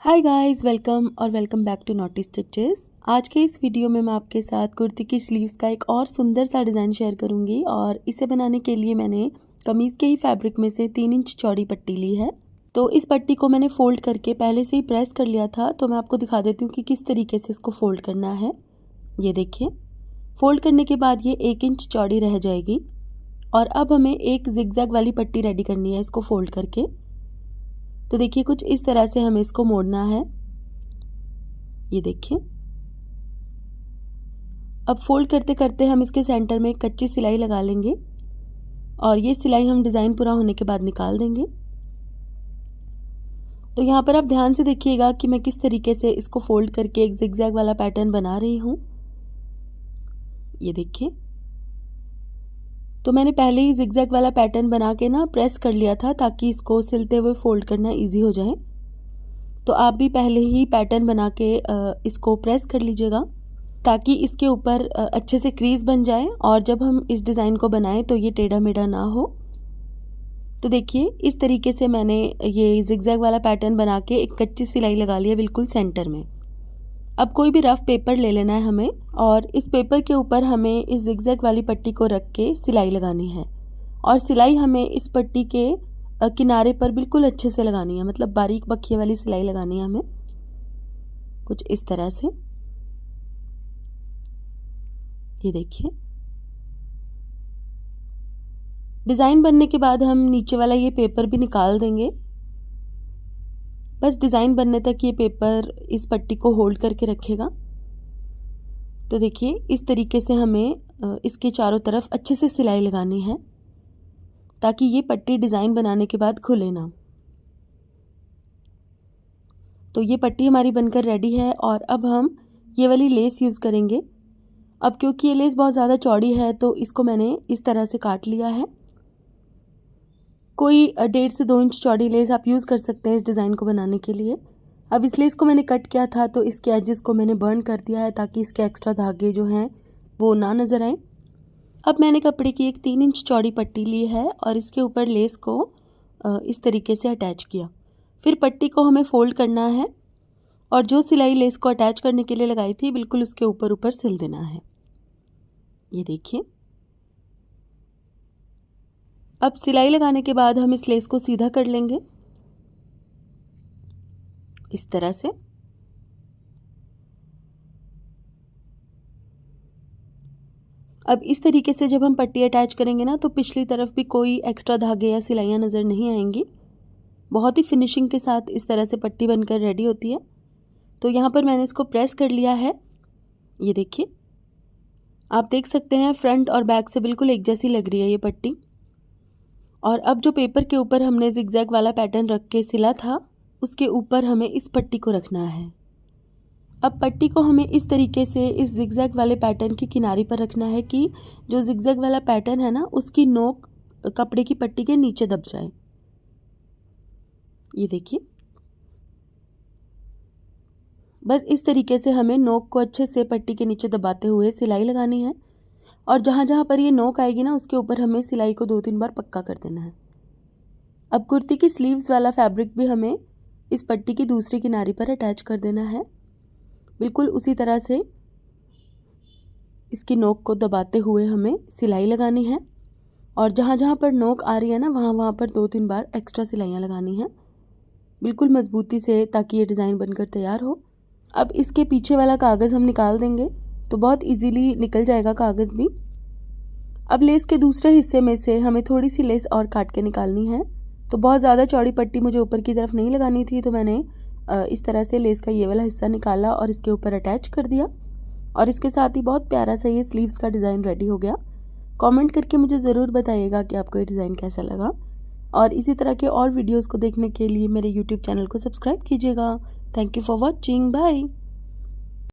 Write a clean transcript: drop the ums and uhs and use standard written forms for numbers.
Hi guys, welcome back to naughty stitches. आज के इस वीडियो में मैं आपके साथ कुर्ती की स्लीव्स का एक और सुंदर सा डिज़ाइन शेयर करूंगी और इसे बनाने के लिए मैंने कमीज़ के ही फैब्रिक में से 3 इंच चौड़ी पट्टी ली है। तो इस पट्टी को मैंने फ़ोल्ड करके पहले से ही प्रेस कर लिया था, तो मैं आपको दिखा देती हूँ कि किस तरीके से इसको फ़ोल्ड करना है। ये देखिए, फ़ोल्ड करने के बाद ये 1 इंच चौड़ी रह जाएगी और अब हमें एक जिगजैग वाली पट्टी रेडी करनी है इसको फ़ोल्ड करके। तो देखिए, कुछ इस तरह से हमें इसको मोड़ना है। ये देखिए, अब फोल्ड करते करते हम इसके सेंटर में एक कच्ची सिलाई लगा लेंगे और ये सिलाई हम डिज़ाइन पूरा होने के बाद निकाल देंगे। तो यहाँ पर आप ध्यान से देखिएगा कि मैं किस तरीके से इसको फोल्ड करके एक जिगजैग वाला पैटर्न बना रही हूँ। ये देखिए, तो मैंने पहले ही जिगजैग वाला पैटर्न बना के ना प्रेस कर लिया था ताकि इसको सिलते हुए फोल्ड करना इजी हो जाए। तो आप भी पहले ही पैटर्न बना के इसको प्रेस कर लीजिएगा ताकि इसके ऊपर अच्छे से क्रीज बन जाए और जब हम इस डिज़ाइन को बनाएं तो ये टेढ़ा मेढ़ा ना हो। तो देखिए, इस तरीके से मैंने ये जिगजैग वाला पैटर्न बना के एक कच्ची सिलाई लगा लिया बिल्कुल सेंटर में। अब कोई भी रफ पेपर ले लेना है हमें और इस पेपर के ऊपर हमें इस जिगजैग वाली पट्टी को रख के सिलाई लगानी है और सिलाई हमें इस पट्टी के किनारे पर बिल्कुल अच्छे से लगानी है, मतलब बारीक बखिए वाली सिलाई लगानी है हमें कुछ इस तरह से। ये देखिए, डिज़ाइन बनने के बाद हम नीचे वाला ये पेपर भी निकाल देंगे। बस डिज़ाइन बनने तक ये पेपर इस पट्टी को होल्ड करके रखेगा। तो देखिए, इस तरीके से हमें इसके चारों तरफ अच्छे से सिलाई लगानी है ताकि ये पट्टी डिज़ाइन बनाने के बाद खुले ना। तो ये पट्टी हमारी बनकर रेडी है और अब हम ये वाली लेस यूज़ करेंगे। अब क्योंकि ये लेस बहुत ज़्यादा चौड़ी है तो इसको मैंने इस तरह से काट लिया है। कोई 1.5 से 2 इंच चौड़ी लेस आप यूज़ कर सकते हैं इस डिज़ाइन को बनाने के लिए। अब इस लेस को मैंने कट किया था तो इसके एजेस को मैंने बर्न कर दिया है ताकि इसके एक्स्ट्रा धागे जो हैं वो ना नज़र आए। अब मैंने कपड़े की एक 3 इंच चौड़ी पट्टी ली है और इसके ऊपर लेस को इस तरीके से अटैच किया। फिर पट्टी को हमें फ़ोल्ड करना है और जो सिलाई लेस को अटैच करने के लिए लगाई थी बिल्कुल उसके ऊपर ऊपर सिल देना है। ये देखिए, अब सिलाई लगाने के बाद हम इस लेस को सीधा कर लेंगे इस तरह से। अब इस तरीके से जब हम पट्टी अटैच करेंगे ना तो पिछली तरफ भी कोई एक्स्ट्रा धागे या सिलाइयाँ नज़र नहीं आएंगी। बहुत ही फिनिशिंग के साथ इस तरह से पट्टी बनकर रेडी होती है। तो यहाँ पर मैंने इसको प्रेस कर लिया है। ये देखिए, आप देख सकते हैं फ्रंट और बैक से बिल्कुल एक जैसी लग रही है ये पट्टी। और अब जो पेपर के ऊपर हमने जिगजैग वाला पैटर्न रख के सिला था उसके ऊपर हमें इस पट्टी को रखना है। अब पट्टी को हमें इस तरीके से इस जिगजैग वाले पैटर्न की किनारे पर रखना है कि जो जिगजैग वाला पैटर्न है ना उसकी नोक कपड़े की पट्टी के नीचे दब जाए। ये देखिए, बस इस तरीके से हमें नोक को अच्छे से पट्टी के नीचे दबाते हुए सिलाई लगानी है और जहाँ जहाँ पर ये नोक आएगी ना उसके ऊपर हमें सिलाई को 2-3 बार पक्का कर देना है। अब कुर्ती की स्लीव्स वाला फैब्रिक भी हमें इस पट्टी की दूसरी किनारे पर अटैच कर देना है। बिल्कुल उसी तरह से इसकी नोक को दबाते हुए हमें सिलाई लगानी है और जहाँ जहाँ पर नोक आ रही है ना वहाँ पर 2-3 बार एक्स्ट्रा सिलाइयाँ लगानी हैं बिल्कुल मजबूती से ताकि ये डिज़ाइन बनकर तैयार हो। अब इसके पीछे वाला कागज़ हम निकाल देंगे तो बहुत इजीली निकल जाएगा कागज़ भी। अब लेस के दूसरे हिस्से में से हमें थोड़ी सी लेस और काट के निकालनी है। तो बहुत ज़्यादा चौड़ी पट्टी मुझे ऊपर की तरफ नहीं लगानी थी तो मैंने इस तरह से लेस का ये वाला हिस्सा निकाला और इसके ऊपर अटैच कर दिया और इसके साथ ही बहुत प्यारा सा ये स्लीव्स का डिज़ाइन रेडी हो गया। कमेंट करके मुझे ज़रूर बताइएगा कि आपको ये डिज़ाइन कैसा लगा और इसी तरह के और वीडियोस को देखने के लिए मेरे यूट्यूब चैनल को सब्सक्राइब कीजिएगा। Thank you for watching. Bye.